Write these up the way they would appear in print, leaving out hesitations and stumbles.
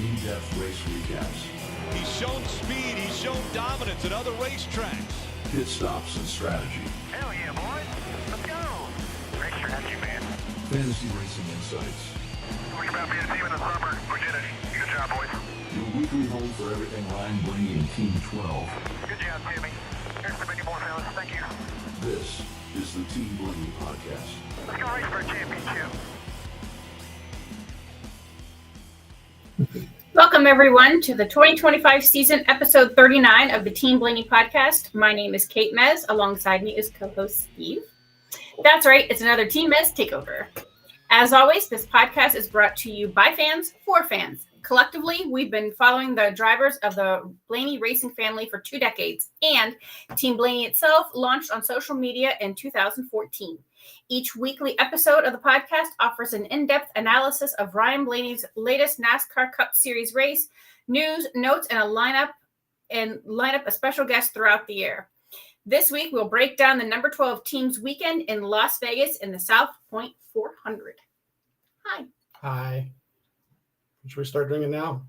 in-depth race recaps. He's shown speed, he's shown dominance at other racetracks. Pit stops and strategy. Hell yeah, boys. Let's go. Great strategy, man. Fantasy racing insights. Talking about being a team in the summer. We did it. Good job, boys. Your weekly home for everything Ryan Blaney and Team 12. Good job, Timmy. Here's to many more, fellas. Thank you. This is the Team Blaney podcast. Let's go race for a championship. Welcome, everyone, to the 2025 season, episode 39 of the Team Blaney podcast. My name is Kate MEZZ. Alongside me is co-host Steve. That's right, it's another Team MEZZ takeover. As always, this podcast is brought to you by fans for fans. Collectively, we've been following the drivers of the Blaney racing family for 2 decades, and Team Blaney itself launched on social media in 2014. Each weekly episode of the podcast offers an in-depth analysis of Ryan Blaney's latest NASCAR Cup Series race, news, notes, and a lineup of special guests throughout the year. This week, we'll break down the number 12 team's weekend in Las Vegas in the South Point 400. Hi. Hi. Should we start doing it now?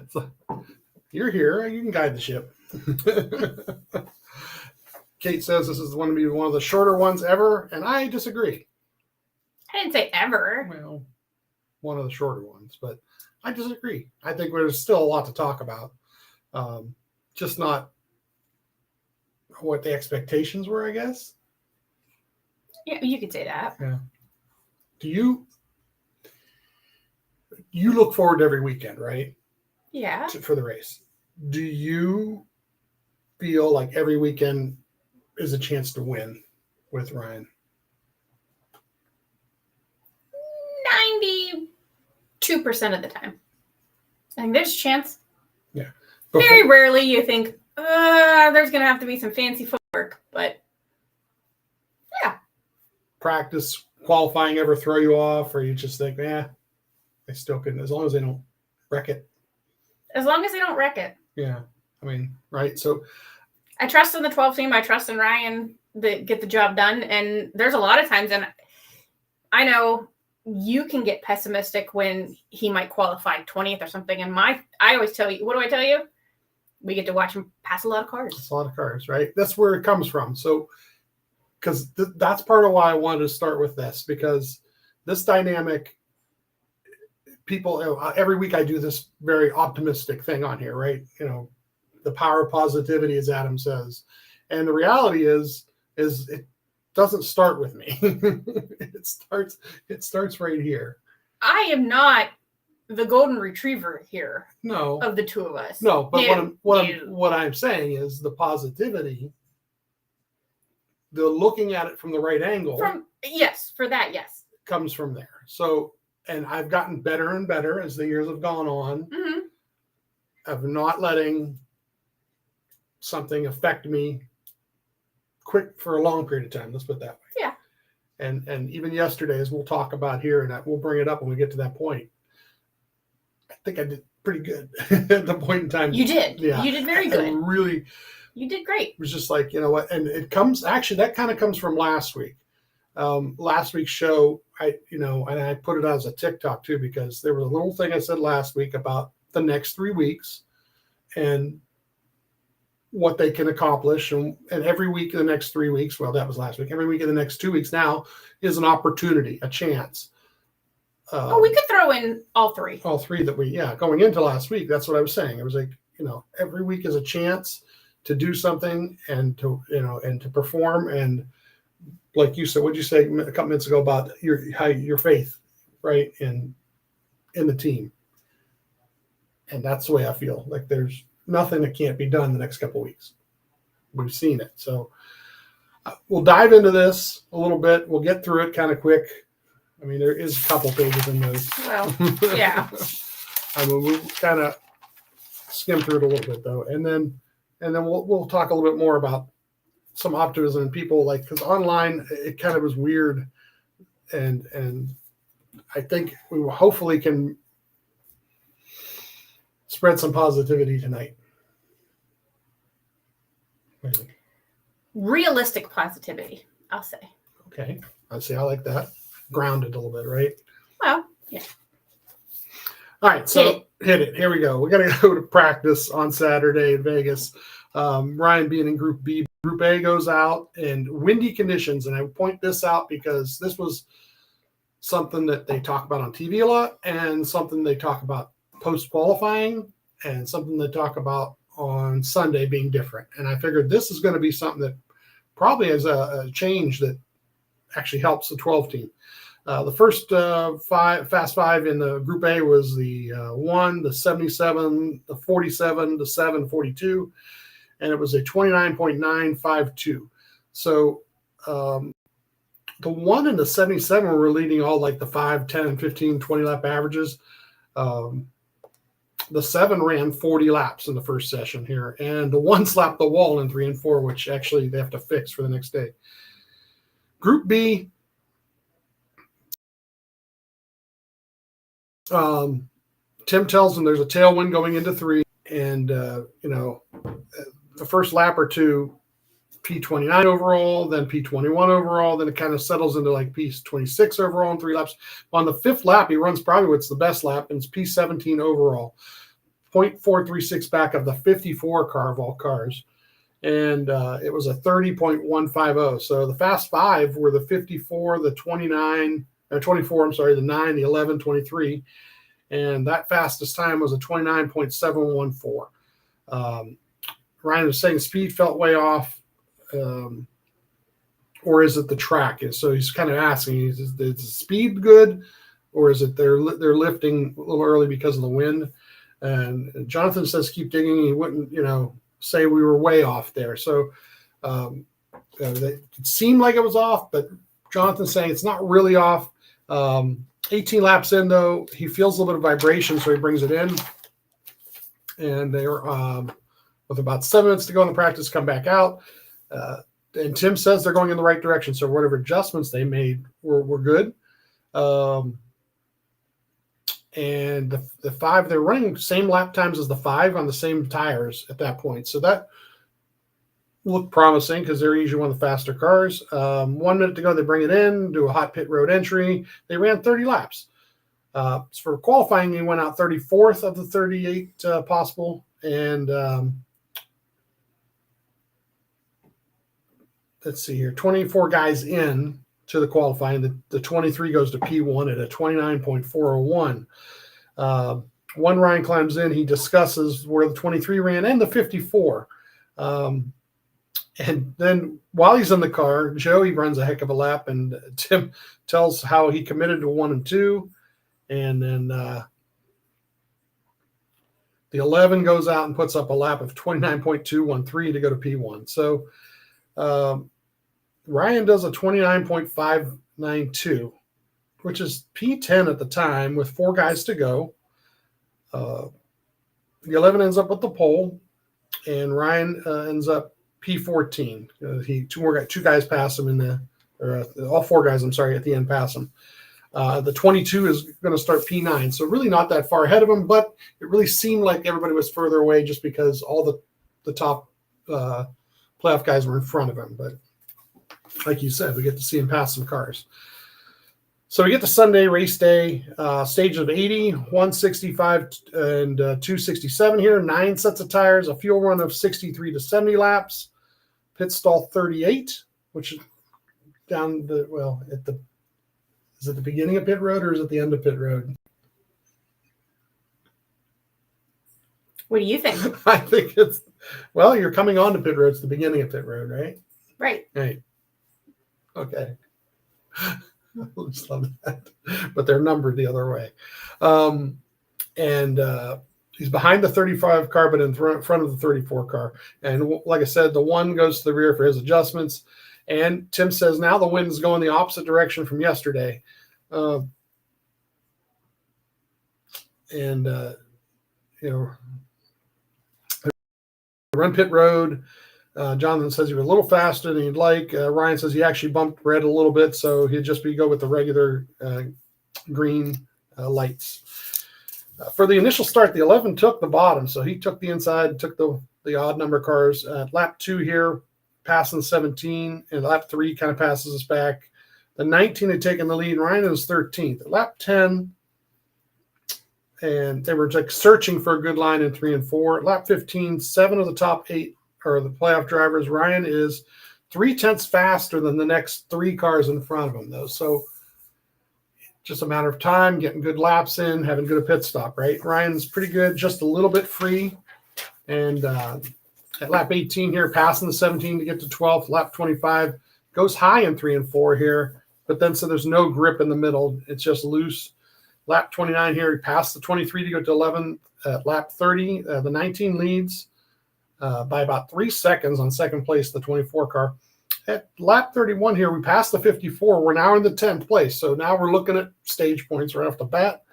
So, you're here. You can guide the ship. Kate says this is going to be one of the shorter ones ever, and I disagree. I didn't say ever. Well, one of the shorter ones, but I disagree. I think there's still a lot to talk about. Just not what the expectations were, I guess. Yeah, you could say that. Yeah. Do you look forward to every weekend, right? Yeah. For the race. Do you feel like every weekend is a chance to win with Ryan? 92% of the time. I think there's a chance. Yeah. Very rarely you think, there's going to have to be some fancy footwork, but yeah. Practice qualifying ever throw you off, or you just think, they still couldn't, as long as they don't wreck it. As long as they don't wreck it. Yeah. I mean, right. So I trust in the 12 team. I trust in Ryan to get the job done. And there's a lot of times, and I know you can get pessimistic when he might qualify 20th or something. And I always tell you, what do I tell you? We get to watch him pass a lot of cars. it's a lot of cars, right? That's where it comes from. So, because that's part of why I wanted to start with this, because this dynamic, people, every week I do this very optimistic thing on here, right? The power of positivity, as Adam says. And the reality is it doesn't start with me. It starts right here. I am not the golden retriever here. No. Of the two of us. No, but what I'm saying is the positivity, the looking at it from the right angle. For that, yes. Comes from there. So, and I've gotten better and better as the years have gone on, of not letting something affect me quick for a long period of time. Let's put it that way. Yeah. And even yesterday, as we'll talk about here, and we'll bring it up when we get to that point, I think I did pretty good at the point in time. You did. Yeah. You did very good. Really. You did great. It was just like, you know what? And it comes, that kind of comes from last week. Last week's show, and I put it as a TikTok too, because there was a little thing I said last week about the next 3 weeks and what they can accomplish. And every week in the next 3 weeks, well, that was last week. Every week in the next 2 weeks now is an opportunity, a chance. We could throw in all three. All three going into last week. That's what I was saying. It was like, every week is a chance to do something and to perform. And like you said, what'd you say a couple minutes ago about your faith, right, in the team? And that's the way I feel. Like there's nothing that can't be done the next couple of weeks. We've seen it. So we'll dive into this a little bit. We'll get through it kind of quick. I mean, there is a couple pages in those. Well, yeah. I mean, we'll kind of skim through it a little bit though, and then we'll talk a little bit more about some optimism and people, like, because online it kind of was weird, and I think we will hopefully can spread some positivity tonight. Realistic positivity, I'll say. Okay. I see. I like that. Grounded a little bit, right? Well, yeah. All right. So hit it. Here we go. We got to go to practice on Saturday in Vegas. Ryan being in Group B. Group A goes out in windy conditions. And I point this out because this was something that they talk about on TV a lot and something they talk about post-qualifying and something they talk about on Sunday being different. And I figured this is going to be something that probably is a change that actually helps the 12 team. The first Fast Five in the Group A was the 1, the 77, the 47, the 7, 42, and it was a 29.952. So the 1 and the 77 were leading all like the 5, 10, 15, 20 lap averages. The 7 ran 40 laps in the first session here, and the 1 slapped the wall in 3 and 4, which actually they have to fix for the next day. Group B, Tim tells them there's a tailwind going into 3, and the first lap or two, P29 overall, then P21 overall, then it kind of settles into like P26 overall in 3 laps. On the 5th lap, he runs probably what's the best lap, and it's P17 overall, 0.436 back of the 54 car of all cars. And it was a 30.150. So the Fast Five were the 54, the 29, or 24, I'm sorry, the 9, the 11, 23. And that fastest time was a 29.714. Ryan was saying speed felt way off. Or is it the track? And so he's kind of asking, is the speed good, or is it they're lifting a little early because of the wind? And Jonathan says keep digging. He wouldn't, say we were way off there. So it seemed like it was off, but Jonathan's saying it's not really off. 18 laps in, though, he feels a little bit of vibration, so he brings it in. And they're with about 7 minutes to go in the practice, come back out. And Tim says they're going in the right direction. So whatever adjustments they made were good. And the 5, they're running same lap times as the 5 on the same tires at that point. So that looked promising because they're usually one of the faster cars. 1 minute to go, they bring it in, do a hot pit road entry. They ran 30 laps. For qualifying, they went out 34th of the 38 possible. And let's see here, 24 guys in to the qualifying. The 23 goes to P1 at a 29.401. One Ryan climbs in. He discusses where the 23 ran and the 54. And then while he's in the car, Joey runs a heck of a lap, and Tim tells how he committed to 1 and 2. And then the 11 goes out and puts up a lap of 29.213 to go to P1. So Ryan does a 29.592, which is P10 at the time with 4 guys to go. The 11 ends up with the pole, and Ryan ends up P14. Two guys pass him all 4 guys, at the end pass him. The 22 is going to start P9, so really not that far ahead of him, but it really seemed like everybody was further away just because all the top playoff guys were in front of him. But like you said, we get to see him pass some cars. So we get to Sunday race day, stage of 80, 165, and 267 here. 9 sets of tires, a fuel run of 63 to 70 laps, pit stall 38, which is down is it the beginning of pit road or is it the end of pit road? What do you think? I think you're coming on to pit road. It's the beginning of pit road, right? Right. Okay. I just love that. But they're numbered the other way. And he's behind the 35 car, but in front of the 34 car. And like I said, the 1 goes to the rear for his adjustments. And Tim says now the wind is going the opposite direction from yesterday. Run pit road. Jonathan says he was a little faster than he'd like. Ryan says he actually bumped red a little bit, so he'd just go with the regular green lights. For the initial start, the 11 took the bottom, so he took the inside, took the odd number cars. Lap 2 here, passing 17, and lap 3 kind of passes us back. The 19 had taken the lead. Ryan was 13th. At lap 10, and they were like searching for a good line in 3 and 4. At lap 15, 7 of the top 8 are the playoff drivers. Ryan is 0.3 faster than the next 3 cars in front of him, though. So just a matter of time, getting good laps in, having good pit stop, right? Ryan's pretty good, just a little bit free. And at lap 18 here, passing the 17 to get to 12th. Lap 25 goes high in 3 and 4 here, but then so there's no grip in the middle. It's just loose. Lap 29 here, he passed the 23 to go to 11. At lap 30, the 19 leads by about 3 seconds on second place, the 24 car. At lap 31 here, we passed the 54. We're now in the 10th place. So now we're looking at stage points right off the bat.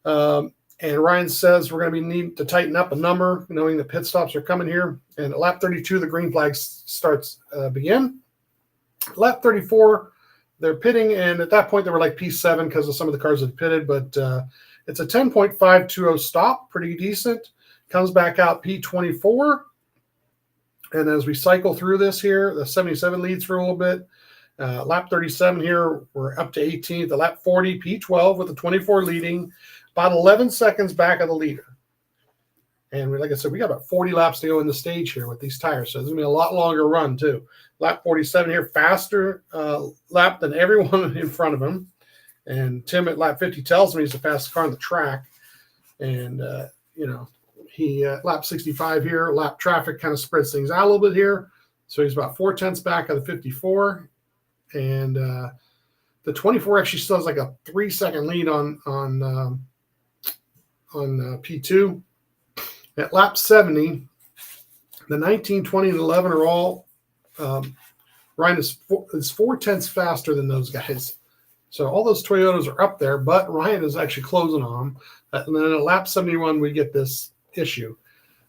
And Ryan says we're going to need to tighten up a number, knowing that pit stops are coming here. And at lap 32, the green flag starts begin. Lap 34, they're pitting. And at that point, they were like P7 because of some of the cars that pitted. But it's a 10.520 stop, pretty decent. Comes back out P24. And as we cycle through this here, the 77 leads for a little bit. Lap 37 here, we're up to 18th. At lap 40, P12 with the 24 leading, about 11 seconds back of the leader. And like I said, we got about 40 laps to go in the stage here with these tires. So it's going to be a lot longer run, too. Lap 47 here, faster lap than everyone in front of him. And Tim at lap 50 tells me he's the fastest car on the track. And, he lap 65 here. Lap traffic kind of spreads things out a little bit here. So he's about 0.4 back of the 54. And the 24 actually still has like a 3-second lead on P2. At lap 70, the 19, 20, and 11 are all Ryan is 0.4 faster than those guys. So all those Toyotas are up there, but Ryan is actually closing on them. And then at lap 71, we get this issue.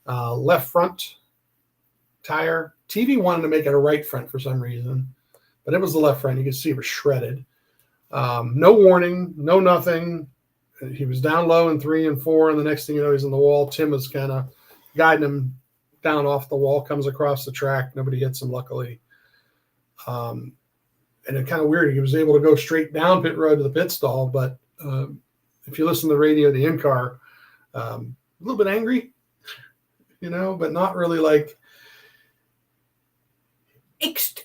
Left front tire. TV wanted to make it a right front for some reason, but it was the left front. You can see it was shredded. No warning, no nothing. He was down low in 3 and 4, and the next thing you know, he's in the wall. Tim is kind of guiding him down off the wall, comes across the track. Nobody hits him, luckily. And it's kind of weird. He was able to go straight down pit road to the pit stall, but if you listen to the radio, the in-car, a little bit angry, but not really like.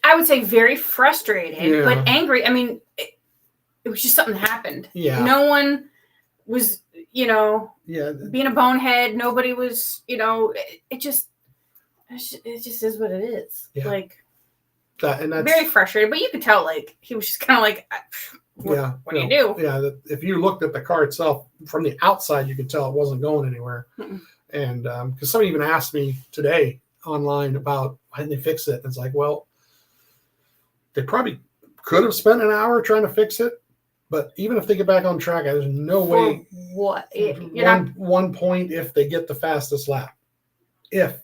I would say very frustrated, Yeah. but angry. I mean, it was just something that happened. Yeah. No one was, Yeah. being a bonehead. Nobody was, it just is what it is. Yeah. Like, And that's very frustrated, but you could tell, like, he was just kind of like, what do you do? Yeah, if you looked at the car itself from the outside, you could tell it wasn't going anywhere. Mm-mm. And because somebody even asked me today online about why didn't they fix it? And it's like, well, they probably could have spent an hour trying to fix it, but even if they get back on track, there's no way. What? One point if they get the fastest lap. Yeah.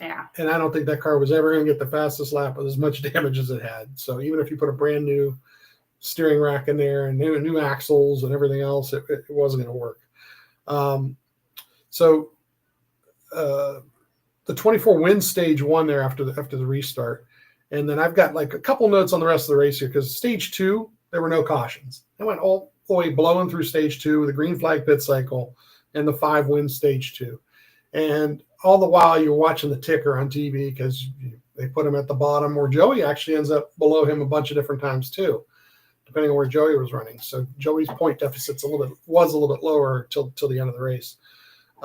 And I don't think that car was ever going to get the fastest lap with as much damage as it had. So even if you put a brand new steering rack in there and new axles and everything else, it wasn't going to work. So the 24 wins stage 1 there after the restart. And then I've got like a couple notes on the rest of the race here because stage 2, there were no cautions. They went all the way blowing through stage 2 with a green flag pit cycle and the 5 wins stage 2. And all the while you're watching the ticker on TV because they put him at the bottom, where Joey actually ends up below him a bunch of different times too, depending on where Joey was running. So Joey's point deficit's was a little bit lower till the end of the race.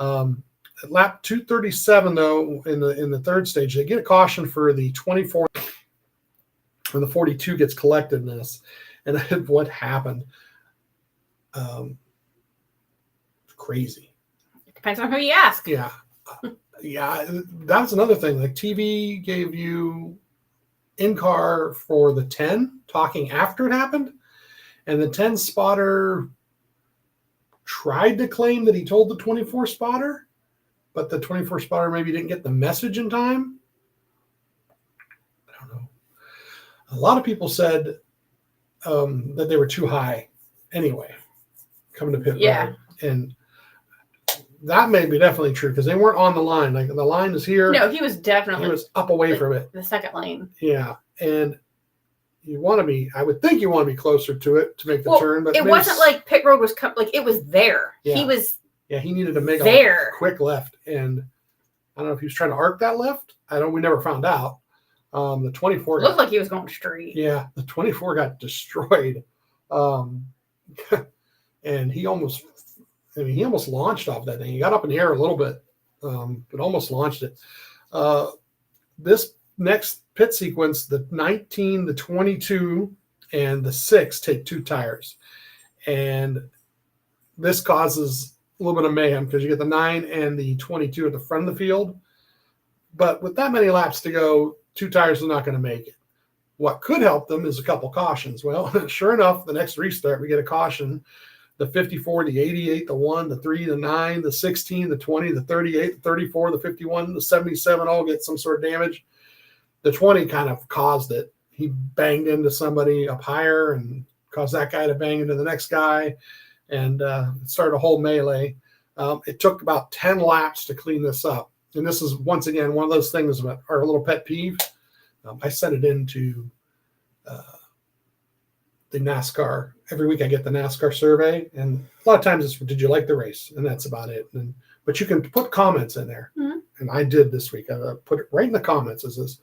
At lap 237 though, in the third stage, they get a caution for the 24 when the 42 gets collected in this. And what happened? Crazy. It depends on who you ask. Yeah. Yeah, that's another thing. Like TV gave you in-car for the 10 talking after it happened, and the 10 spotter tried to claim that he told the 24 spotter, but the 24 spotter maybe didn't get the message in time. I don't know. A lot of people said that they were too high anyway, coming to pit road. And that may be definitely true because they weren't on the line. Like the line is here. No, he was definitely. He was up away from it. The second lane. Yeah, and you want to be. I would think you want to be closer to it to make the turn, but it wasn't like pit road was like it was there. Yeah. He was. Yeah, he needed to make there. a quick left, and I don't know if he was trying to arc that left. We never found out. The 24 looked like he was going straight. Yeah, the 24 got destroyed, and he almost launched off that thing. He got up in the air a little bit, but almost launched it. This next pit sequence, the 19, the 22, and the 6 take 2 tires, and this causes a little bit of mayhem because you get the 9 and the 22 at the front of the field. But with that many laps to go, 2 tires are not going to make it. What could help them is a couple cautions. Well, sure enough, the next restart, we get a caution. The 54, the 88, the 1, the 3, the 9, the 16, the 20, the 38, the 34, the 51, the 77 all get some sort of damage. The 20 kind of caused it. He banged into somebody up higher and caused that guy to bang into the next guy, and it started a whole melee. It took about 10 laps to clean this up. And this is, once again, one of those things that are a little pet peeve. I sent it into the NASCAR. Every week I get the NASCAR survey, and a lot of times it's, did you like the race? And that's about it. But you can put comments in there. Mm-hmm. And I did this week. I put it right in the comments. It says,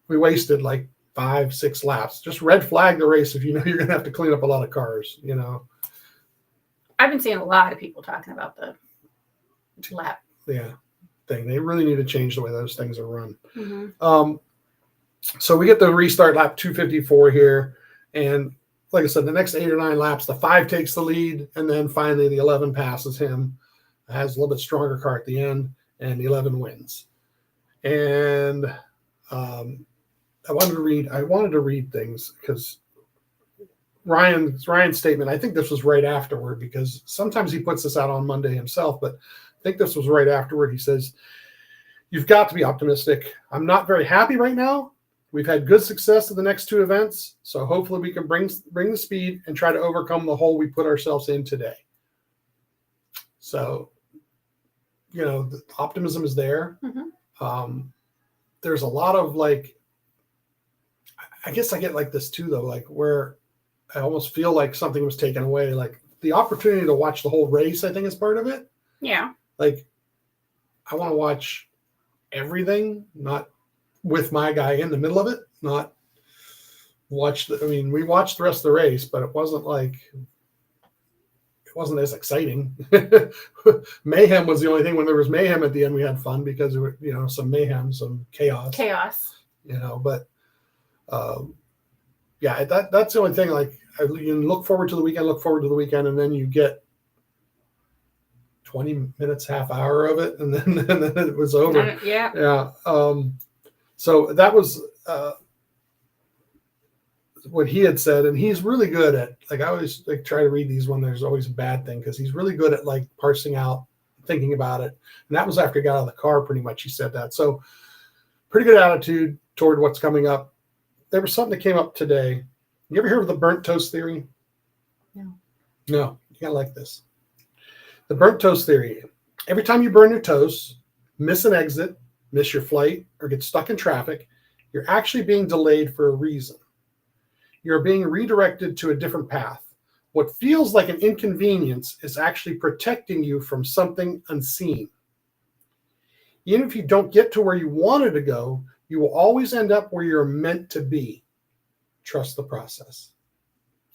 we wasted like 5-6 laps. Just red flag the race if you know you're going to have to clean up a lot of cars, you know. I've been seeing a lot of people talking about the lap. Yeah. Thing. They really need to change the way those things are run. Mm-hmm. So we get the restart lap 254 here, and like I said, the next 8 or 9 laps, the 5 takes the lead, and then finally the 11 passes him, has a little bit stronger car at the end, and the 11 wins. And I wanted to read things because Ryan's statement, I think this was right afterward, because sometimes he puts this out on Monday himself, but I think this was right afterward. He says, you've got to be optimistic. I'm not very happy right now. We've had good success at the next 2 events, so hopefully we can bring the speed and try to overcome the hole we put ourselves in today. So, you know, the optimism is there. Mm-hmm. There's a lot of I guess I get like this too, though, like where I almost feel like something was taken away. Like the opportunity to watch the whole race, I think, is part of it. Yeah. Like, I want to watch everything, not with my guy in the middle of it, not watch we watched the rest of the race, but it wasn't as exciting. Mayhem was the only thing. When there was mayhem at the end, we had fun because it was, you know, some mayhem, some chaos, you know, but yeah, that's the only thing. Like, you look forward to the weekend, and then you get 20 minutes, half hour of it, and then it was over. Yeah. So that was what he had said, and he's really good at, like, I always try to read these when there's always a bad thing, because he's really good at parsing out, thinking about it. And that was after he got out of the car, pretty much. He said that. So pretty good attitude toward what's coming up. There was something that came up today. You ever hear of the burnt toast theory? No. You gotta like this. The burnt toast theory. Every time you burn your toast, miss an exit, miss your flight, or get stuck in traffic, you're actually being delayed for a reason. You're being redirected to a different path. What feels like an inconvenience is actually protecting you from something unseen. Even if you don't get to where you wanted to go, you will always end up where you're meant to be. Trust the process.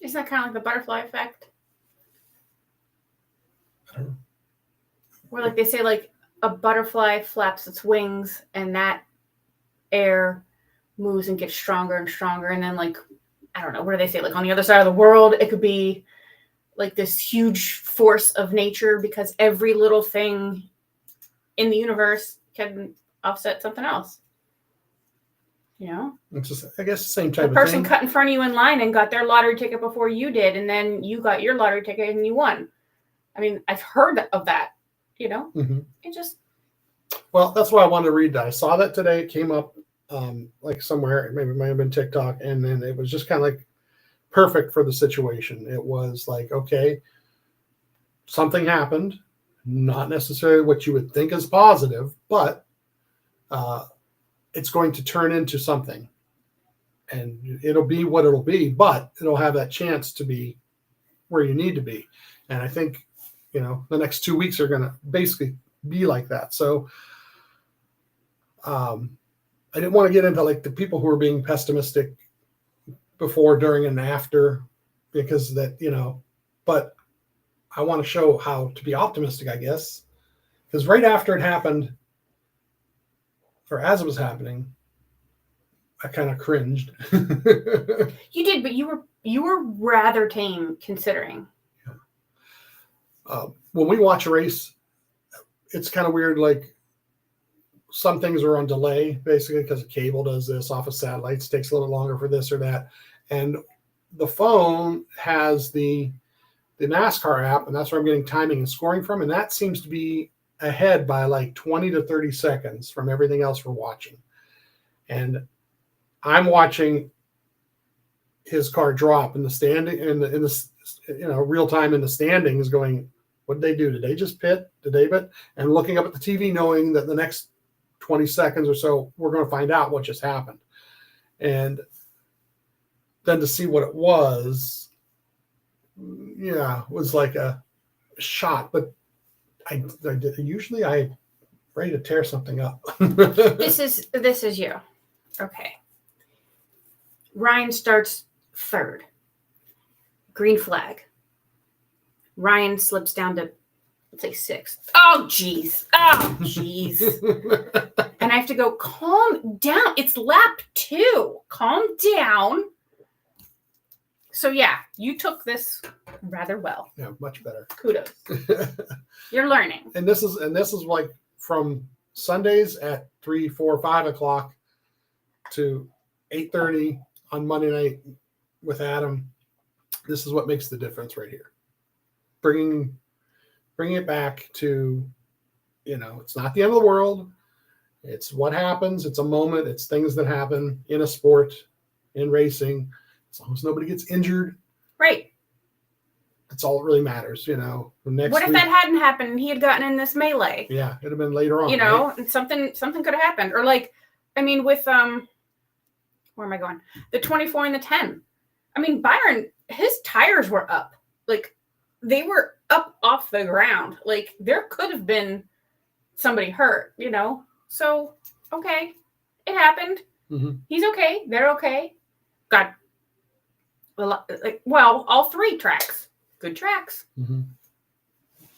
Isn't that kind of like the butterfly effect? I don't know. Where they say a butterfly flaps its wings and that air moves and gets stronger and stronger. And then I don't know, what do they say? On the other side of the world, it could be this huge force of nature, because every little thing in the universe can offset something else. You know? It's just, I guess, the same type of thing. The person cut in front of you in line and got their lottery ticket before you did, and then you got your lottery ticket and you won. I mean, I've heard of that, you know? Mm-hmm. It just... Well, that's why I wanted to read that. I saw that today. It came up somewhere. Maybe it might have been TikTok. And then it was just kind of perfect for the situation. It was okay, something happened. Not necessarily what you would think is positive, but it's going to turn into something. and it'll be what it'll be, but it'll have that chance to be where you need to be. And I think, the next 2 weeks are going to basically be like that. So I didn't want to get into like the people who are being pessimistic before, during, and after, because that, but I want to show how to be optimistic, I guess, because right after it happened, or as it was happening, I kind of cringed. You did, but you were rather tame considering. When we watch a race, it's kind of weird. Like some things are on delay, basically, because the cable does this off of satellites. Takes a little longer for this or that, and the phone has the NASCAR app, and that's where I'm getting timing and scoring from, and that seems to be ahead by like 20 to 30 seconds from everything else we're watching. And I'm watching his car drop in the standing, in the real time in the standings, going, what did they do? Did they just pit? Did they pit? And looking up at the TV, knowing that the next 20 seconds or so, we're going to find out what just happened. And then to see what it was, was like a shot. But I usually I'm ready to tear something up. This is you. Okay. Ryan starts third. Green flag. Ryan slips down to, let's say, sixth. Oh, jeez. And I have to go, calm down. It's lap 2. Calm down. So, yeah, you took this rather well. Yeah, much better. Kudos. You're learning. And this is like from Sundays at 3, 4, 5 o'clock to 8:30 on Monday night with Adam. This is what makes the difference right here. Bringing it back to, it's not the end of the world. It's what happens. It's a moment. It's things that happen in a sport, in racing. As long as nobody gets injured. Right. That's all that really matters, What if that hadn't happened and he had gotten in this melee? Yeah, it'd have been later on. Right? And something could have happened. Or with where am I going? The 24 and the 10. Byron, his tires were up. They were up off the ground. There could have been somebody hurt, So, okay. It happened. Mm-hmm. He's okay. They're okay. God. Well, all 3 tracks. Good tracks. Mm-hmm.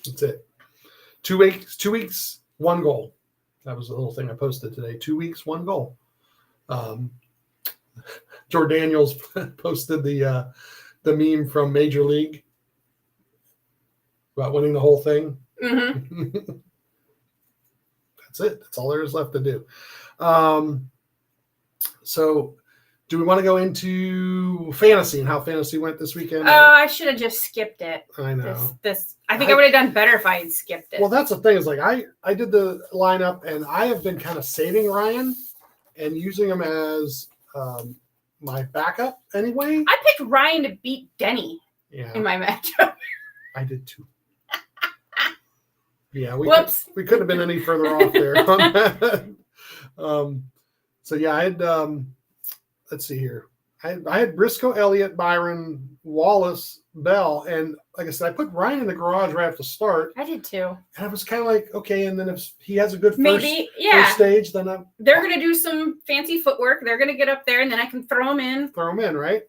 That's it. 2 weeks, 1 goal. That was the little thing I posted today. 2 weeks, 1 goal. George Daniels posted the meme from Major League about winning the whole thing. Mm-hmm. That's it. That's all there is left to do. So do we want to go into fantasy and how fantasy went this weekend? I should have just skipped it. I know. I think I would have done better if I had skipped it. Well, that's the thing is I did the lineup and I have been kind of saving Ryan and using him as my backup anyway. I picked Ryan to beat Denny in my matchup. I did too. Yeah, we couldn't have been any further off there on that. So yeah, I had let's see here. I had Briscoe, Elliott, Byron, Wallace, Bell, and like I said, I put Ryan in the garage right after the start. I did too. And I was kind of like, okay, and then if he has a good first stage, then they're going to do some fancy footwork. They're going to get up there, and then I can throw him in. Right?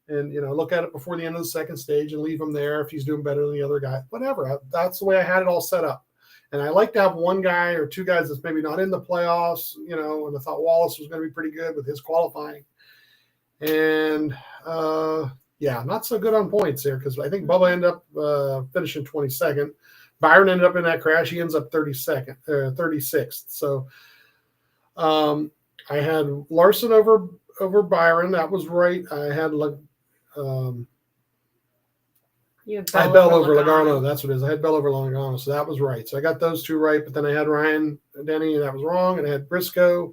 And, look at it before the end of the second stage and leave him there if he's doing better than the other guy. Whatever. That's the way I had it all set up. And I like to have 1 guy or 2 guys that's maybe not in the playoffs, and I thought Wallace was going to be pretty good with his qualifying. And, not so good on points there because I think Bubba ended up finishing 22nd. Byron ended up in that crash. He ends up 36th. So I had Larson over Byron. That was right. I had I had Bell over Logano. That's what it is. I had Bell over Logano. So that was right. So I got those 2 right. But then I had Ryan Denny, and that was wrong. And I had Briscoe.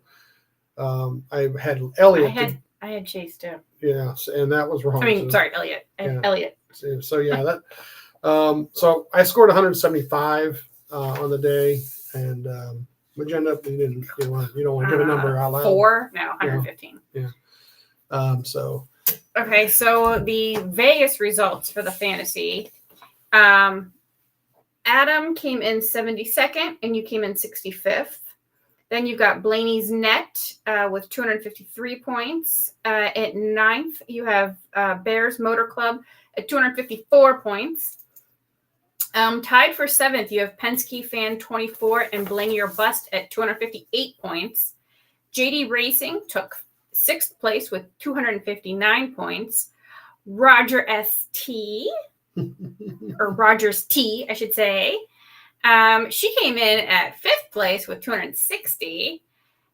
I had Elliott. I had Chase too. Yeah, and that was wrong. Sorry, Elliott. Elliott. So yeah, that. So I scored 175 on the day, and would you end up? You don't want to give a number out loud. 4? No, 115. Yeah. Okay, so the Vegas results for the fantasy. Adam came in 72nd, and you came in 65th. Then you've got Blaney's net with 253 points. At 9th, you have Bears Motor Club at 254 points. Tied for 7th, you have Penske Fan 24 and Blaney or Bust at 258 points. JD Racing took 6th place with 259 points. Roger ST, or Rogers T, I should say. She came in at 5th place with 260.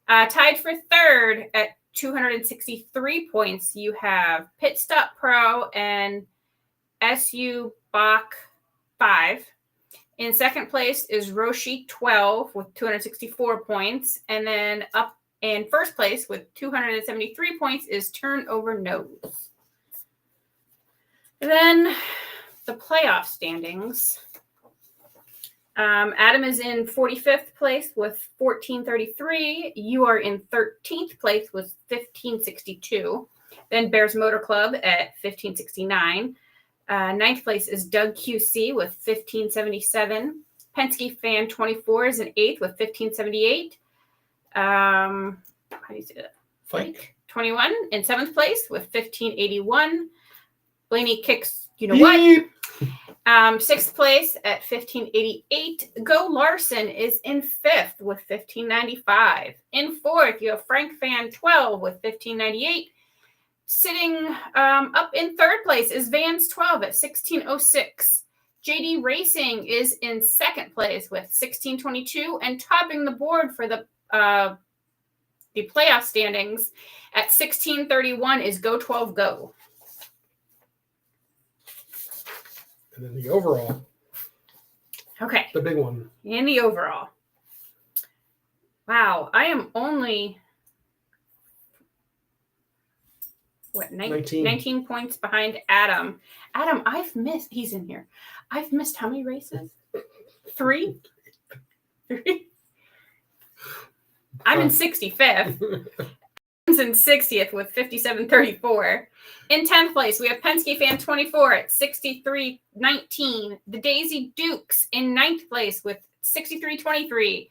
Tied for 3rd at 263 points, you have Pit Stop Pro and SU Bach 5. In 2nd place is Roshi 12 with 264 points. And then up in 1st place with 273 points is Turnover Nose. Then the playoff standings. Adam is in 45th place with 1433. You are in 13th place with 1562. Then Bears Motor Club at 1569. 9th place is Doug QC with 1577. Penske Fan 24 is in 8th with 1578. How do you say that? Fike 21 in 7th place with 1581. Blaney Kicks, you know what? 6th place at 1588. Go Larson is in 5th with 1595. In 4th, you have Frank Fan 12 with 1598. Sitting up in 3rd place is Vans 12 at 1606. JD Racing is in 2nd place with 1622, and topping the board for the playoff standings at 1631 is Go 12 Go. And then the overall. Okay. The big one. In the overall. Wow. I am only, 19 points behind Adam. Adam, he's in here. I've missed how many races? 3? 3? I'm in 65th. Adam's in 60th with 57.34. In 10th place, we have Penske Fan 24 at 63.19. The Daisy Dukes in 9th place with 63.23.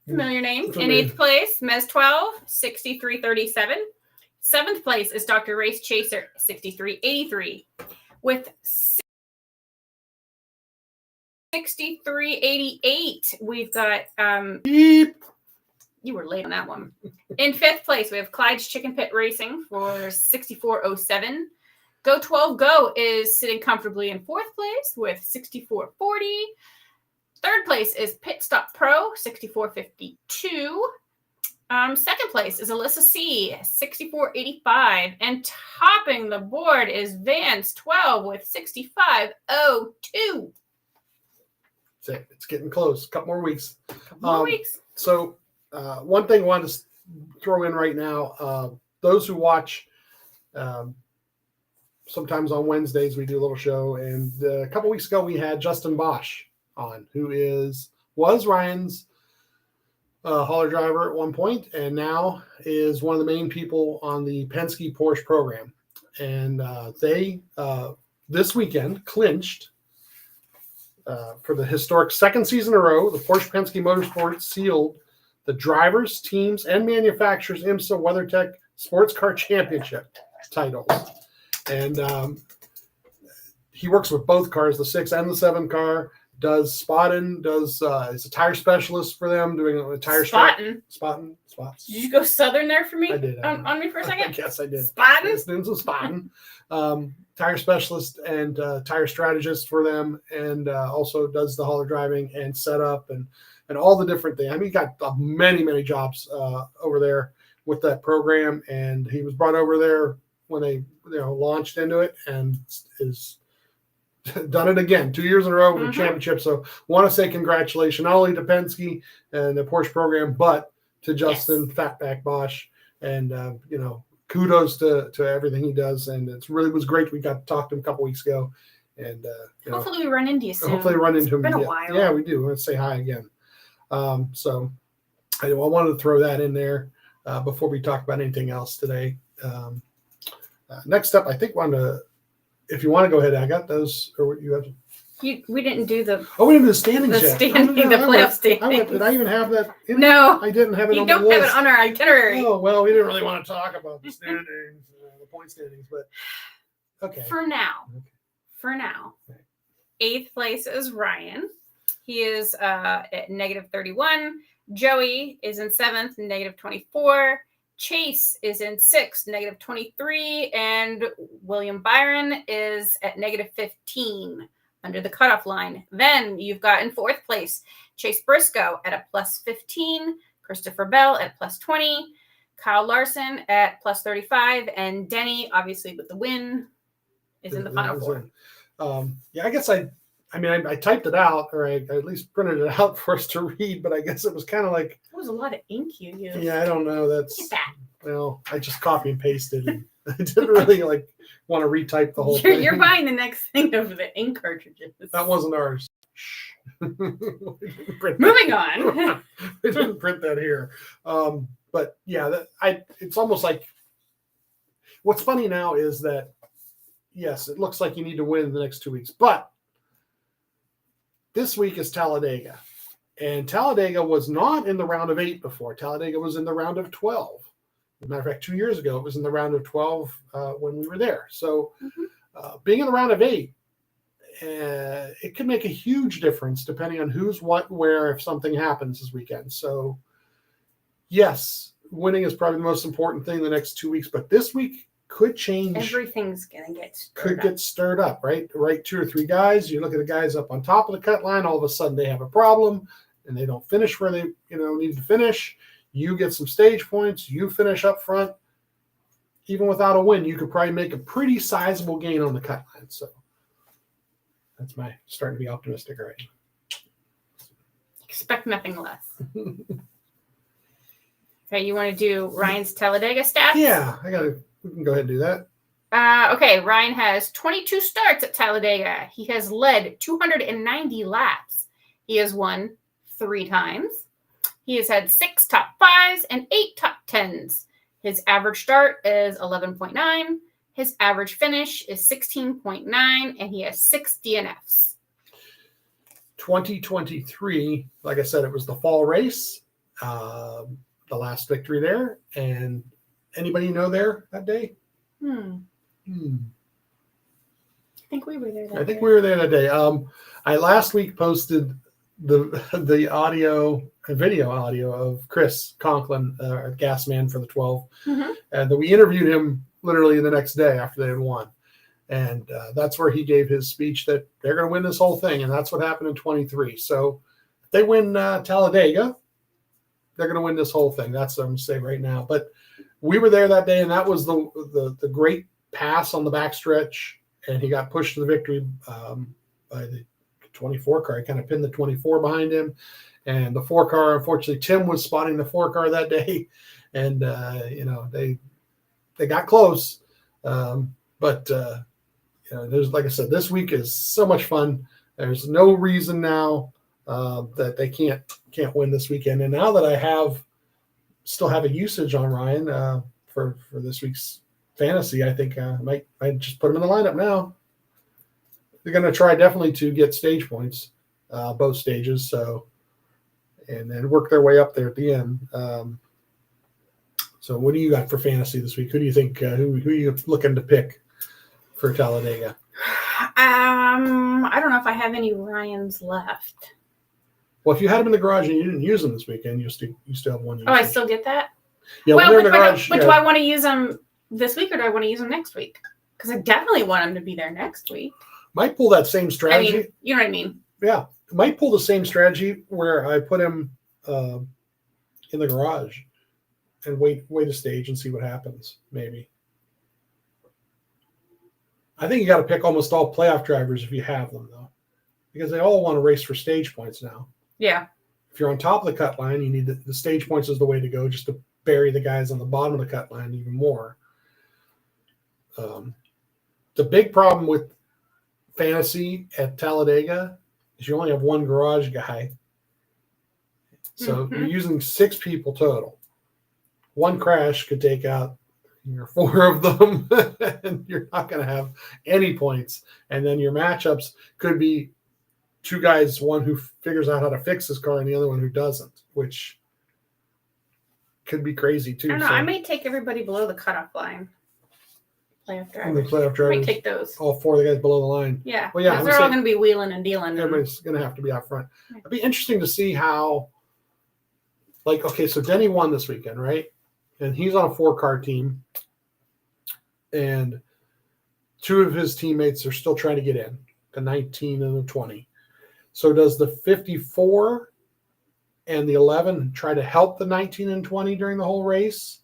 Familiar name. In 8th place, MEZZ 12, 63.37. 7th place is Dr. Race Chaser, 63.83. With 63.88, we've got you were late on that one. In 5th place, we have Clyde's Chicken Pit Racing for 64.07. Go 12 Go is sitting comfortably in 4th place with 64.40. 3rd place is Pit Stop Pro, 64.52. 2nd place is Alyssa C, 64.85. And topping the board is Vans 12 with 65.02. It's getting close. A couple more weeks. So one thing I wanted to throw in right now, those who watch, sometimes on Wednesdays we do a little show, and a couple weeks ago we had Justin Bosch on, who was Ryan's hauler driver at one point, and now is one of the main people on the Penske Porsche program. And they this weekend clinched for the historic 2nd season in a row. The Porsche Penske Motorsports sealed the drivers, teams, and manufacturers IMSA WeatherTech Sports Car Championship titles. And he works with both cars, the 6 and the 7 car, does spotting, is a tire specialist for them, doing a tire spotting. Spots. Did you go Southern there for me? I did. On me for a second? Yes, I did. Spotting? His name's spotting. Tire specialist and tire strategist for them, and also does the hauler driving and setup and all the different things. I mean, he got many jobs over there with that program, and he was brought over there when they launched into it, and is done it again 2 years in a row with a championship. So want to say congratulations not only to Penske and the Porsche program, but to Justin Fatback Bosch, and kudos to everything he does. And it really was great. We got to talk to him a couple weeks ago, and hopefully we run into you soon. Hopefully run into him. It's been a while. Yeah, we do. Let's say hi again. So I wanted to throw that in there. before we talk about anything else today. Next up, I think if you want to go ahead, I got those, or you have. We didn't do the. Oh, we didn't do the standings The yet. standing, the playoff standings. Did I even have that? No, I didn't have it you on the don't list. have it on our itinerary. Oh, well, we didn't really want to talk about the standings, the point standings, but okay. For now, Okay. 8th place is Ryan. He is at -31. Joey is in 7th, -24. Chase is in 6th, -23. And William Byron is at -15, under the cutoff line. Then you've got in 4th place Chase Briscoe at a +15, Christopher Bell at +20, Kyle Larson at +35, and Denny, obviously with the win, is in the final 4. I guess I typed it out, or I at least printed it out for us to read, but I guess it was kind of like. That was a lot of ink you used. Yeah, I don't know. Look at that. Well, I just copy and pasted. And I didn't really want to retype the whole thing. You're buying the next thing of the ink cartridges. That wasn't ours. Moving on. We didn't print that here. But yeah, it's almost like what's funny now is that yes, it looks like you need to win the next 2 weeks, but this week is Talladega. And Talladega was not in the round of 8 before. Talladega was in the round of 12. As a matter of fact, 2 years ago, it was in the round of 12 when we were there. So being in the round of 8, it can make a huge difference depending on who's what, where, if something happens this weekend. So yes, winning is probably the most important thing the next 2 weeks, but this week could change. Everything's going to get stirred up, right? Right, 2 or 3 guys. You look at the guys up on top of the cut line, all of a sudden they have a problem and they don't finish where they need to finish. You get some stage points, you finish up front. Even without a win, you could probably make a pretty sizable gain on the cut line. So that's my starting to be optimistic already. Expect nothing less. Okay, you want to do Ryan's Talladega stats? Yeah, we can go ahead and do that. Okay, Ryan has 22 starts at Talladega. He has led 290 laps. He has won 3 times. He has had 6 top 5s and 8 top 10s. His average start is 11.9. His average finish is 16.9, and he has 6 DNFs. 2023, like I said, it was the fall race, the last victory there. And anybody there that day? I think we were there that day. I think we were there that day. I last week posted the video audio of Chris Conklin, gas man for the 12, and that we interviewed him literally the next day after they had won. And that's where he gave his speech that they're going to win this whole thing. And that's what happened in 23. So if they win Talladega, they're going to win this whole thing. That's what I'm going to say right now. But we were there that day, and that was the great pass on the backstretch. And he got pushed to the victory by the 24 car. He kind of pinned the 24 behind him. And the 4 car, unfortunately, Tim was spotting the 4 car that day. And, they got close. But there's, like I said, this week is so much fun. There's no reason now that they can't win this weekend. And now that I still have a usage on Ryan for this week's fantasy, I think I might just put him in the lineup now. They're going to try definitely to get stage points, both stages. So, and then work their way up there at the end. So what do you got for fantasy this week? Who do you think, who are you looking to pick for Talladega? I don't know if I have any Ryans left. Well, if you had them in the garage and you didn't use them this weekend, you still have one. I still get that? Yeah, well, when they're in the garage. But do I want to use them this week or do I want to use them next week? Because I definitely want them to be there next week. Might pull that same strategy. I mean, you know what I mean? Yeah. Might pull the same strategy where I put him in the garage and wait a stage and see what happens, maybe. I think you got to pick almost all playoff drivers if you have them, though, because they all want to race for stage points now. Yeah. If you're on top of the cut line, you need the stage points is the way to go, just to bury the guys on the bottom of the cut line even more. The big problem with fantasy at Talladega is you only have one garage guy. So you're using 6 people total. one crash could take out 3 or 4 of them, and you're not going to have any points. And then your matchups could be 2 guys, one who figures out how to fix his car and the other one who doesn't, which could be crazy too. I don't know. I may take everybody below the cutoff line. Playoff And the drivers. playoff I drivers, might take those. all 4 of the guys below the line. Yeah. Well, yeah, Because I'm they're all saying- going to be wheeling and dealing. Everybody's going to have to be out front. It'd be interesting to see how, like, okay, so Denny won this weekend, right? And he's on a 4-car team, and 2 of his teammates are still trying to get in, the 19 and the 20. So does the 54 and the 11 try to help the 19 and 20 during the whole race?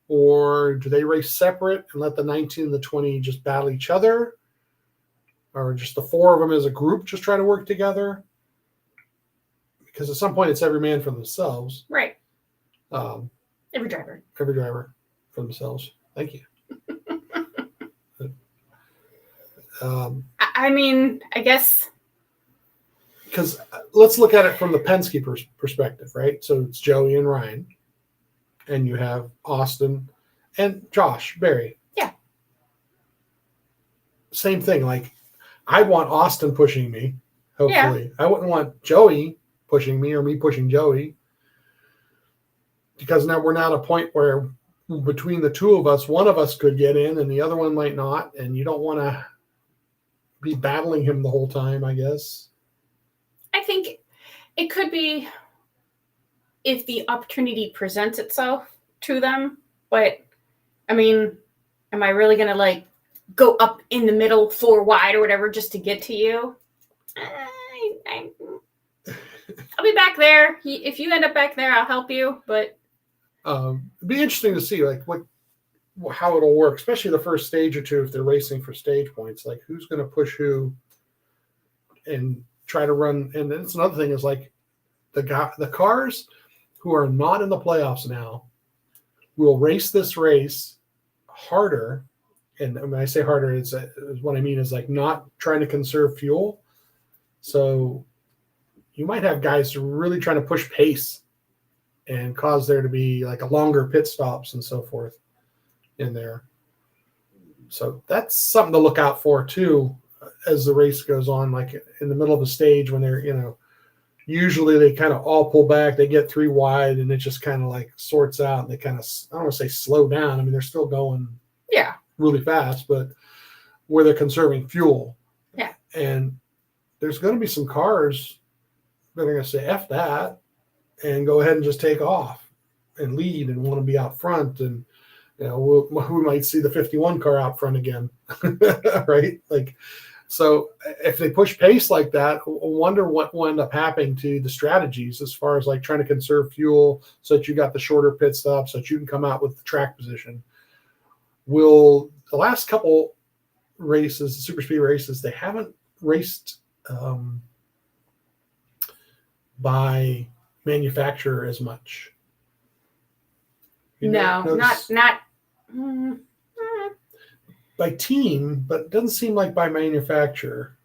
Or do they race separate and let the 19 and the 20 just battle each other? Or just the 4 of them as a group just try to work together? Because at some point it's every man for themselves. Right. Every Every driver. driver for themselves. Thank you. I mean, I guess. Because let's look at it from the Penske perspective, right? So it's Joey and Ryan, and you have Austin and Josh Berry. Yeah. Same thing. Like, I want Austin pushing me, hopefully. I wouldn't want Joey pushing me or me pushing Joey, because now we're not at a point where between the 2 of us, one of us could get in and the other one might not, and you don't want to be battling him the whole time, I guess. I think it could be if the opportunity presents itself to them. But, I mean, am I really going to, like, go up in the middle 4 wide or whatever just to get to you? I'll be back there. If you end up back there, I'll help you. But it'd be interesting to see like how it'll work, especially the first stage or 2 if they're racing for stage points. Like, who's going to push who and try to run. And then it's another thing is like the cars who are not in the playoffs now will race this race harder. And when I say harder, it's what I mean is like not trying to conserve fuel. So you might have guys who are really trying to push pace and cause there to be like a longer pit stops and so forth in there. So that's something to look out for too as the race goes on, like in the middle of a stage when they're, usually they kind of all pull back, they get 3 wide and it just kind of like sorts out and they kind of, I don't want to say slow down. I mean, they're still going really fast, but where they're conserving fuel. Yeah. And there's going to be some cars that are going to say, F that, and go ahead and just take off and lead and want to be out front. And, we might see the 51 car out front again, right? Like, so if they push pace like that, I wonder what will end up happening to the strategies as far as like trying to conserve fuel so that you got the shorter pit stop so that you can come out with the track position. Will the last couple races, the super speed races, they haven't raced by manufacturer as much. Not by team, but it doesn't seem like by manufacturer.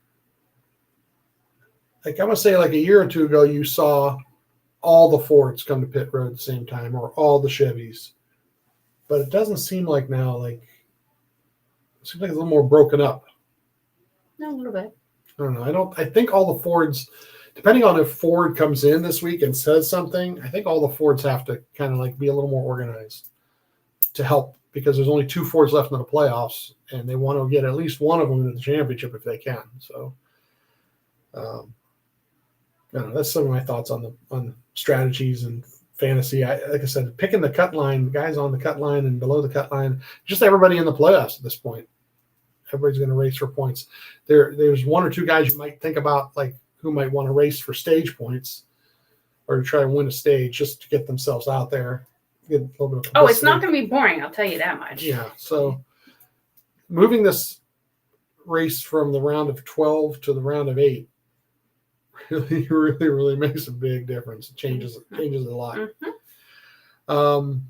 Like I'm gonna say, like a year or 2 ago, you saw all the Fords come to pit road at the same time, or all the Chevys. But it doesn't seem like now. Like it seems like it's a little more broken up. a little bit. I don't know. I think all the Fords, depending on if Ford comes in this week and says something, I think all the Fords have to kind of like be a little more organized to help, because there's only 2 Fords left in the playoffs and they want to get at least one of them into the championship if they can. So, I don't know. That's some of my thoughts on strategies and fantasy. Like I said, picking the cut line, guys on the cut line and below the cut line, just everybody in the playoffs at this point. Everybody's going to race for points. There's 1 or 2 guys you might think about, like who might want to race for stage points or to try to win a stage just to get themselves out there. Get a little bit of publicity. It's not going to be boring. I'll tell you that much. Yeah. So moving this race from the round of 12 to the round of 8 really, really, really makes a big difference. It changes a lot. Mm-hmm. And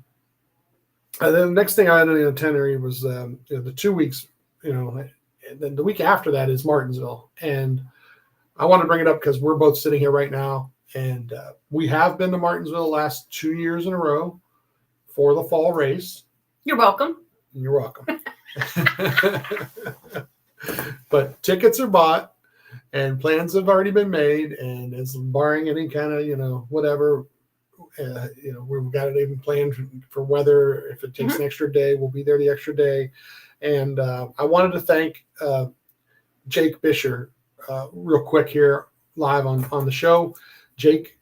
then the next thing I had in the itinerary was the 2 weeks, and then the week after that is Martinsville. And I want to bring it up because we're both sitting here right now. And we have been to Martinsville the last 2 years in a row for the fall race. You're welcome. You're welcome. But tickets are bought and plans have already been made, and as barring any kind of, whatever, we've got it even planned for weather. If it takes an extra day, we'll be there the extra day. And I wanted to thank Jake Bisher real quick here live on the show. Jake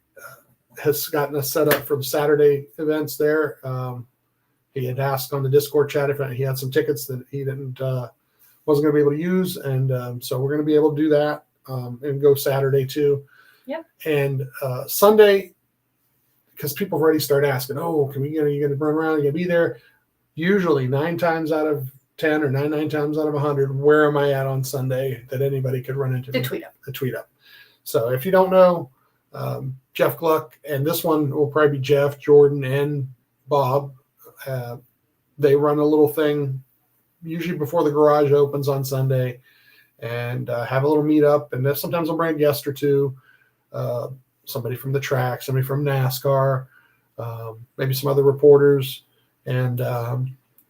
has gotten us set up for the Saturday events there. He had asked on the Discord chat if he had some tickets that he wasn't going to be able to use, and so we're going to be able to do that and go Saturday too. Yep. And Sunday, because people have already started asking, can we? You're going to run around? You're going to be there? Usually 9 times out of 10 or 9 times out of 100, where am I at on Sunday that anybody could run into? The tweet up. So if you don't know, Jeff Gluck, and this one will probably be Jeff, Jordan, and Bob. They run a little thing usually before the garage opens on Sunday, and have a little meetup. And sometimes they'll bring a guest or two, somebody from the track, somebody from NASCAR, maybe some other reporters, and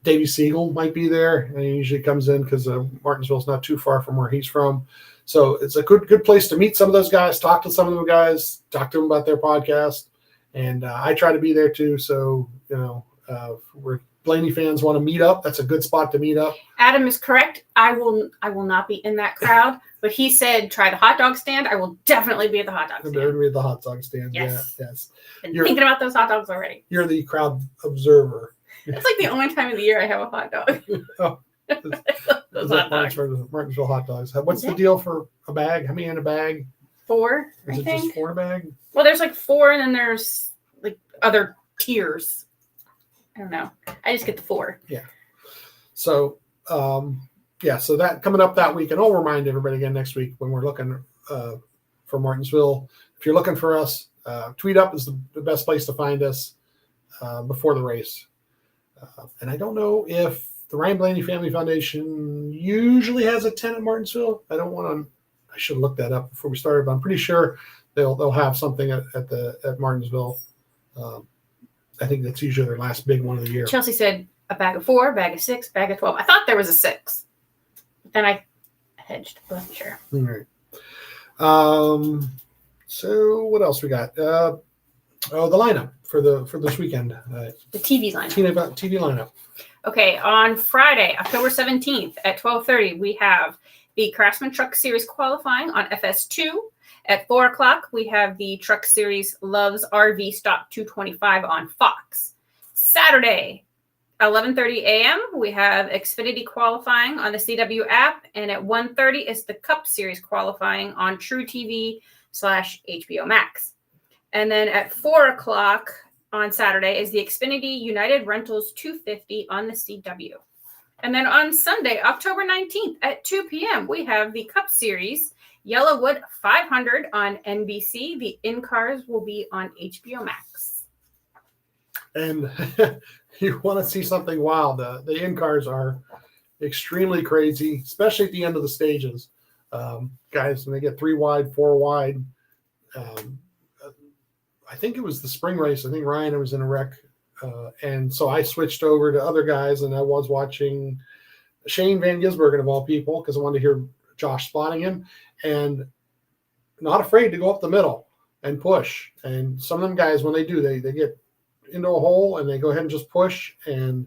Davey Siegel might be there. And he usually comes in because Martinsville's not too far from where he's from. So it's a good place to meet some of those guys, talk to some of them guys, talk to them about their podcast. And I try to be there too. So, we're Blaney fans want to meet up. That's a good spot to meet up. Adam is correct. I will not be in that crowd, but he said try the hot dog stand. I will definitely be at the hot dog stand. Be at the hot dog stand. Yes. Yeah, yes. Been thinking about those hot dogs already. You're the crowd observer. It's like the only time of the year I have a hot dog. Those hot dogs. Martinsville hot dogs. What's the deal for a bag? How many in a bag? 4, Is I it think. just 4 in a bag? Well, there's like 4, and then there's like other tiers. I don't know. I just get the 4. Yeah. So, so that coming up that week, and I'll remind everybody again next week when we're looking for Martinsville. If you're looking for us, Tweet Up is the best place to find us before the race. And I don't know if the Ryan Blaney Family Foundation usually has a tent at Martinsville. I should look that up before we started, but I'm pretty sure they'll have something at Martinsville. I think that's usually their last big one of the year. Chelsea said a bag of 4, bag of 6, bag of 12. I thought there was a 6. But then I hedged. Wasn't sure. All right. So what else we got? The lineup for this weekend. The TV lineup. TV lineup. Okay, on Friday, October 17th at 12:30, we have the Craftsman Truck Series qualifying on FS2. At 4 o'clock, we have the Truck Series Loves RV Stock 225 on Fox. Saturday, 11:30 a.m., we have Xfinity qualifying on the CW app. And at 1:30 is the Cup Series qualifying on True TV/HBO Max. And then at 4 o'clock on Saturday is the Xfinity United Rentals 250 on the CW. And then on Sunday, October 19th at 2 p.m., we have the Cup Series Yellowwood 500 on NBC. The in-cars will be on HBO Max. And you want to see something wild. The in-cars are extremely crazy, especially at the end of the stages. Guys, when they get 3 wide, 4 wide, I think it was the spring race. I think Ryan was in a wreck. And so I switched over to other guys, and I was watching Shane Van Gisbergen, of all people, because I wanted to hear Josh spotting him, and not afraid to go up the middle and push. And some of them guys, when they do, they get into a hole and they go ahead and just push, and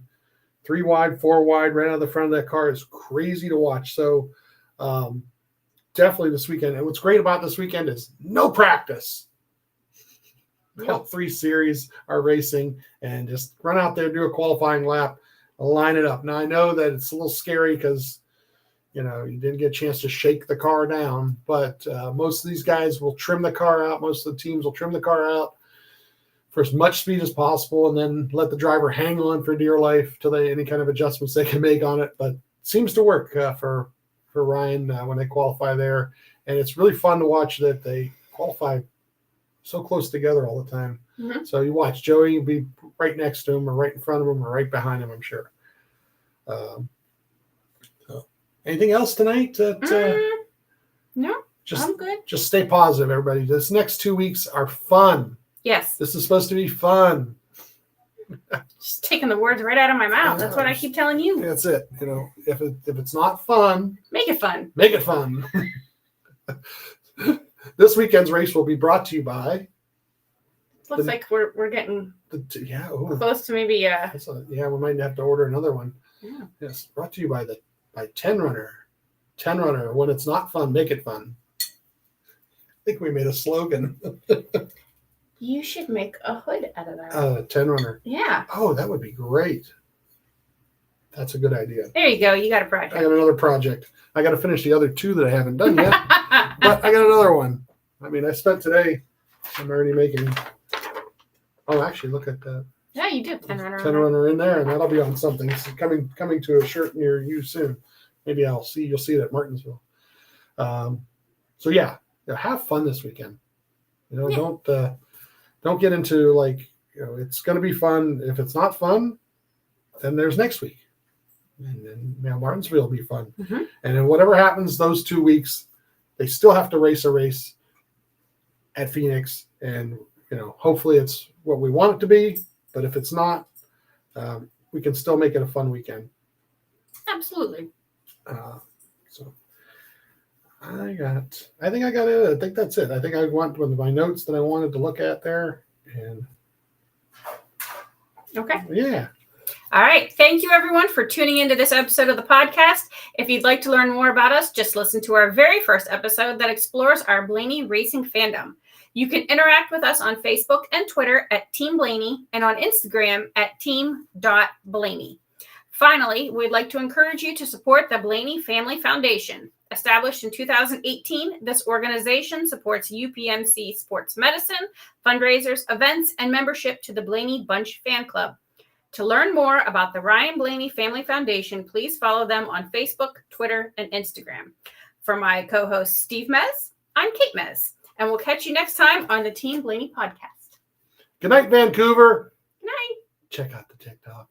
3 wide, 4 wide right out of the front of that car is crazy to watch. So definitely this weekend. And what's great about this weekend is no practice. All 3 series are racing, and just run out there, do a qualifying lap, line it up. Now, I know that it's a little scary because, you didn't get a chance to shake the car down, but most of these guys will trim the car out. Most of the teams will trim the car out for as much speed as possible, and then let the driver hang on for dear life till any kind of adjustments they can make on it. But it seems to work for Ryan when they qualify there. And it's really fun to watch that they qualify so close together all the time. Mm-hmm. So you watch Joey be right next to him, or right in front of him, or right behind him, I'm sure. So anything else tonight? No, I'm good. Just stay positive, everybody. This next 2 weeks are fun. Yes. This is supposed to be fun. Just taking the words right out of my mouth. That's what I keep telling you. That's it. If it's not fun, Make it fun. make it fun. This weekend's race will be brought to you by. Looks like we're getting close to maybe. We might have to order another one. Yeah. Yes, brought to you by 10 Runner. 10 Runner. When it's not fun, make it fun. I think we made a slogan. You should make a hood out of that. 10 Runner. Yeah. Oh, that would be great. That's a good idea. There you go. You got a project. I got another project. I got to finish the other 2 that I haven't done yet. But I got another one. I mean, I spent today. I'm already making. Oh, actually, look at that. Yeah, you do. 10 Runner. 10 Runner in there, and that'll be on something. It's coming to a shirt near you soon. Maybe you'll see it at Martinsville. So yeah, have fun this weekend. Don't get into it's going to be fun. If it's not fun, then there's next week, and then Martinsville will be fun. Mm-hmm. And then whatever happens those 2 weeks, they still have to race a race at Phoenix, and hopefully it's what we want it to be. But if it's not, we can still make it a fun weekend. Absolutely. So I think I got it. I think that's it. I think I went with my notes that I wanted to look at there. And Okay. Yeah. All right. Thank you, everyone, for tuning into this episode of the podcast. If you'd like to learn more about us, just listen to our very first episode that explores our Blaney racing fandom. You can interact with us on Facebook and Twitter at Team Blaney and on Instagram at team.blaney. Finally, we'd like to encourage you to support the Blaney Family Foundation. Established in 2018, this organization supports UPMC sports medicine, fundraisers, events, and membership to the Blaney Bunch Fan Club. To learn more about the Ryan Blaney Family Foundation, please follow them on Facebook, Twitter, and Instagram. For my co-host, Steve MEZZ, I'm Kate MEZZ, and we'll catch you next time on the Team Blaney podcast. Good night, Vancouver. Good night. Check out the TikTok.